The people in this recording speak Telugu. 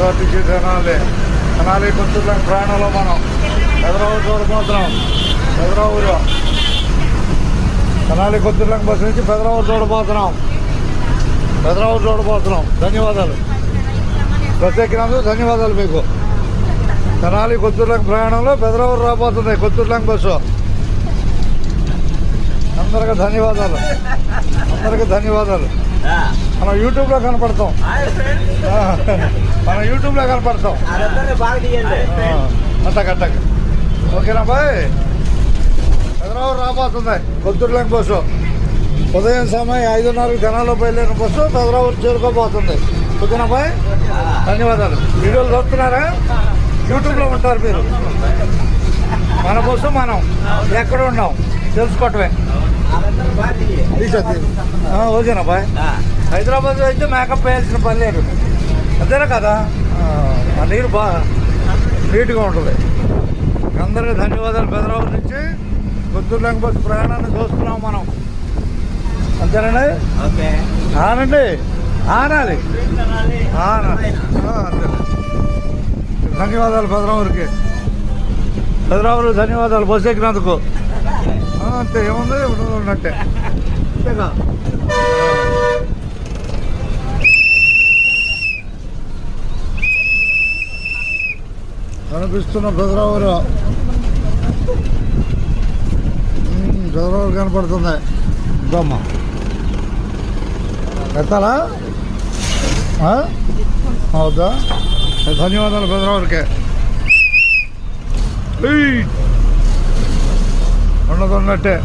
ఆర్టీసీ తెనాలి కొత్తూరు ప్రయాణంలో మనం హైదరాబాద్ చూడబోతున్నాం. హైదరాబాద్లో తెనాలి కొత్తూరు బస్సు నుంచి హైదరాబాద్ చూడబోతున్నాం. ధన్యవాదాలు. బస్సు ఎక్కినందుకు ధన్యవాదాలు మీకు. తెనాలి కొత్తూరు ప్రయాణంలో హైదరాబాద్ రాబోతుంది కొత్తూరు బస్సు. అందరికీ ధన్యవాదాలు. మనం యూట్యూబ్లో కనపడతాం. అట్టక ఓకేనా బాయ్. హైదరాబాద్ రాబోతుంది కొత్తూరు బస్సు. ఉదయం సమయం 5:30 జనాల్లో బయలుదేరిన బస్సు హైదరాబాద్ చేరుకోబోతుంది. ఓకేనా బాయ్. ధన్యవాదాలు. వీడియోలు చూస్తున్నారా? యూట్యూబ్లో ఉంటారు మీరు. మన బస్సు మనం ఎక్కడ ఉన్నాం తెలుసుకోవటమే. ఓకేనా బాయ్. హైదరాబాద్ అయితే మేకప్ వేయాల్సిన పని లేదు, అంతేనా కదా. ఆ నీరు బాగా నీట్గా ఉంటుంది. అందరికీ ధన్యవాదాలు. హైదరాబాద్ నుంచి కొత్తూరు బస్సు ప్రయాణాన్ని చూస్తున్నాం మనం, అంతేనండి. ఆనండి, ఆనాలి. అంతే. ధన్యవాదాలు హైదరాబాద్కి ధన్యవాదాలు బస్సు ఎక్కినందుకు. అంతే, ఏముంది ఉన్నట్టే. అంతేగా. కనిపిస్తున్న హైదరాబాద్ కనపడుతుంది. దమ్మ ఎత్తాలా? అవుదా? ధన్యవాదాలు హైదరాబాద్కి. ఉన్నట్టే.